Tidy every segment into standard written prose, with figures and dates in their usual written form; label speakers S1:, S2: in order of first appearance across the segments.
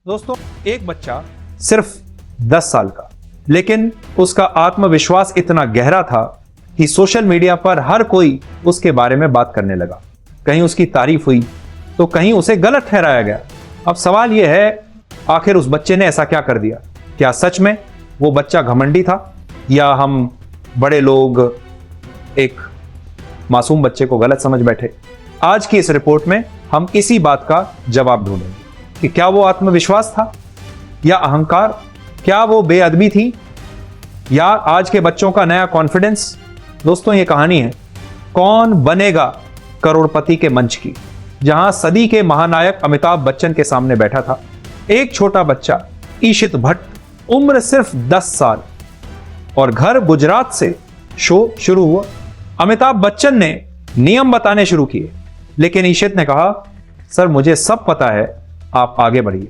S1: दोस्तों, एक बच्चा सिर्फ 10 साल का, लेकिन उसका आत्मविश्वास इतना गहरा था कि सोशल मीडिया पर हर कोई उसके बारे में बात करने लगा। कहीं उसकी तारीफ हुई तो कहीं उसे गलत ठहराया गया। अब सवाल यह है, आखिर उस बच्चे ने ऐसा क्या कर दिया? क्या सच में वो बच्चा घमंडी था, या हम बड़े लोग एक मासूम बच्चे को गलत समझ बैठे? आज की इस रिपोर्ट में हम इसी बात का जवाब ढूंढेंगे कि क्या वो आत्मविश्वास था या अहंकार, क्या वो बेअदबी थी या आज के बच्चों का नया कॉन्फिडेंस। दोस्तों, ये कहानी है कौन बनेगा करोड़पति के मंच की, जहां सदी के महानायक अमिताभ बच्चन के सामने बैठा था एक छोटा बच्चा ईशित भट्ट, उम्र सिर्फ 10 साल, और घर गुजरात से। शो शुरू हुआ। अमिताभ बच्चन ने नियम बताने शुरू किए, लेकिन ईशित ने कहा, सर मुझे सब पता है, आप आगे बढ़िए।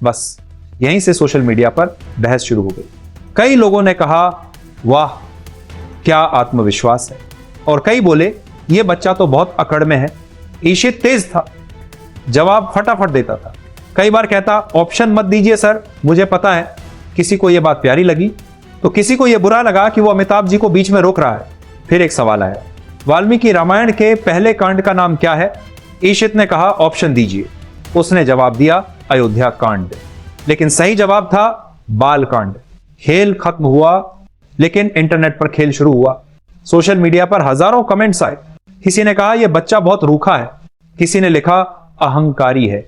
S1: बस यहीं से सोशल मीडिया पर बहस शुरू हो गई। कई लोगों ने कहा, वाह क्या आत्मविश्वास है, और कई बोले यह बच्चा तो बहुत अकड़ में है। ईशित तेज था, जवाब फटाफट देता था। कई बार कहता, ऑप्शन मत दीजिए सर, मुझे पता है। किसी को यह बात प्यारी लगी तो किसी को यह बुरा लगा कि वो अमिताभ जी को बीच में रोक रहा है। फिर एक सवाल आया, वाल्मीकि रामायण के पहले कांड का नाम क्या है? ईशित ने कहा, ऑप्शन दीजिए। उसने जवाब दिया, अयोध्या कांड। लेकिन सही जवाब था बाल कांड। खेल खत्म हुआ, लेकिन इंटरनेट पर खेल शुरू हुआ। सोशल मीडिया पर हजारों कमेंट्स आए। किसी ने कहा यह बच्चा बहुत रूखा है, किसी ने लिखा अहंकारी है,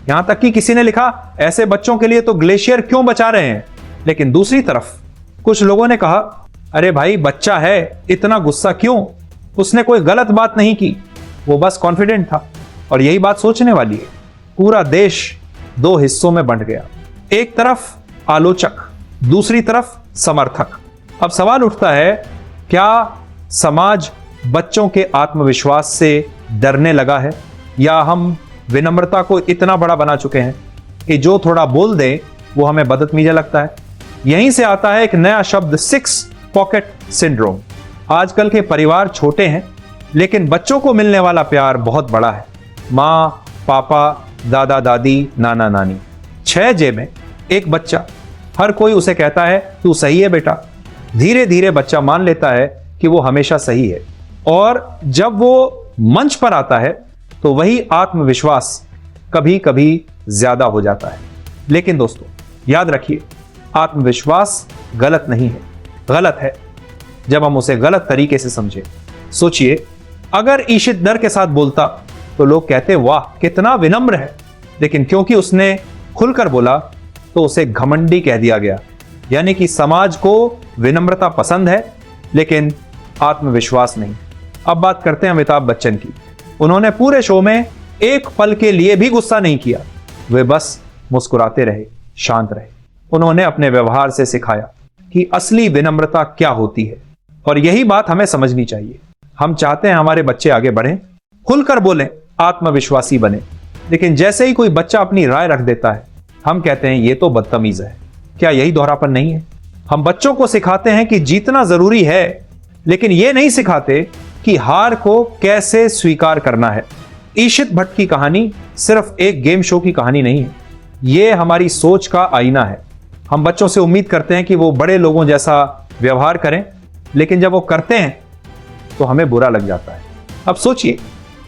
S1: यहां तक कि किसी ने लिखा ऐसे बच्चों के लिए तो ग्लेशियर क्यों बचा रहे हैं। लेकिन दूसरी तरफ कुछ लोगों ने कहा, अरे भाई बच्चा है, इतना गुस्सा क्यों, उसने कोई गलत बात नहीं की, वो बस कॉन्फिडेंट था। और यही बात सोचने वाली है। पूरा देश दो हिस्सों में बंट गया, एक तरफ आलोचक, दूसरी तरफ समर्थक। अब सवाल उठता है, क्या समाज बच्चों के आत्मविश्वास से डरने लगा है, या हम विनम्रता को इतना बड़ा बना चुके हैं कि जो थोड़ा बोल दे वो हमें बदतमीजा लगता है? यहीं से आता है एक नया शब्द, 6 पॉकेट सिंड्रोम। आजकल के परिवार छोटे हैं, लेकिन बच्चों को मिलने वाला प्यार बहुत बड़ा है। माँ, पापा, दादा दादी, नाना नानी, 6 जेबें, एक बच्चा। हर कोई उसे कहता है, तू सही है बेटा। धीरे धीरे बच्चा मान लेता है कि वो हमेशा सही है, और जब वो मंच पर आता है तो वही आत्मविश्वास कभी कभी ज्यादा हो जाता है। लेकिन दोस्तों याद रखिए, आत्मविश्वास गलत नहीं है। गलत है जब हम उसे गलत तरीके से समझें। सोचिए, अगर ईशित डर के साथ बोलता तो लोग कहते, वाह कितना विनम्र है, लेकिन क्योंकि उसने खुलकर बोला तो उसे घमंडी कह दिया गया। यानी कि समाज को विनम्रता पसंद है, लेकिन आत्मविश्वास नहीं। अब बात करते हैं अमिताभ बच्चन की। उन्होंने पूरे शो में एक पल के लिए भी गुस्सा नहीं किया। वे बस मुस्कुराते रहे, शांत रहे। उन्होंने अपने व्यवहार से सिखाया कि असली विनम्रता क्या होती है, और यही बात हमें समझनी चाहिए। हम चाहते हैं हमारे बच्चे आगे बढ़ें, खुलकर बोलें, आत्मविश्वासी बने, लेकिन जैसे ही कोई बच्चा अपनी राय रख देता है, हम कहते हैं ये तो बदतमीज है। क्या यही दोहरापन नहीं है? हम बच्चों को सिखाते हैं कि जीतना जरूरी है, लेकिन यह नहीं सिखाते कि हार को कैसे स्वीकार करना है। ईशित भट्ट की कहानी सिर्फ एक गेम शो की कहानी नहीं है, यह हमारी सोच का आईना है। हम बच्चों से उम्मीद करते हैं कि वो बड़े लोगों जैसा व्यवहार करें, लेकिन जब वो करते हैं तो हमें बुरा लग जाता है। अब सोचिए,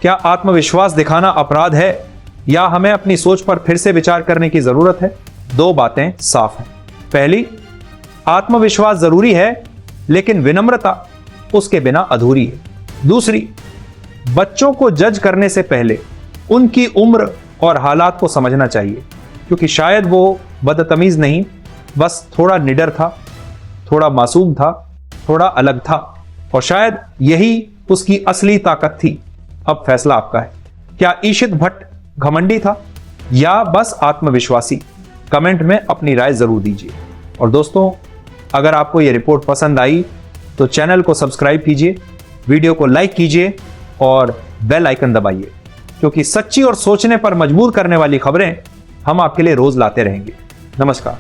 S1: क्या आत्मविश्वास दिखाना अपराध है, या हमें अपनी सोच पर फिर से विचार करने की जरूरत है? 2 बातें साफ हैं। पहली, आत्मविश्वास जरूरी है, लेकिन विनम्रता उसके बिना अधूरी है। दूसरी, बच्चों को जज करने से पहले उनकी उम्र और हालात को समझना चाहिए, क्योंकि शायद वो बदतमीज नहीं, बस थोड़ा निडर था, थोड़ा मासूम था, थोड़ा अलग था, और शायद यही उसकी असली ताकत थी। अब फैसला आपका है। क्या ईशित भट्ट घमंडी था या बस आत्मविश्वासी? कमेंट में अपनी राय जरूर दीजिए। और दोस्तों, अगर आपको यह रिपोर्ट पसंद आई तो चैनल को सब्सक्राइब कीजिए, वीडियो को लाइक कीजिए और बेल आइकन दबाइए, क्योंकि सच्ची और सोचने पर मजबूर करने वाली खबरें हम आपके लिए रोज लाते रहेंगे। नमस्कार।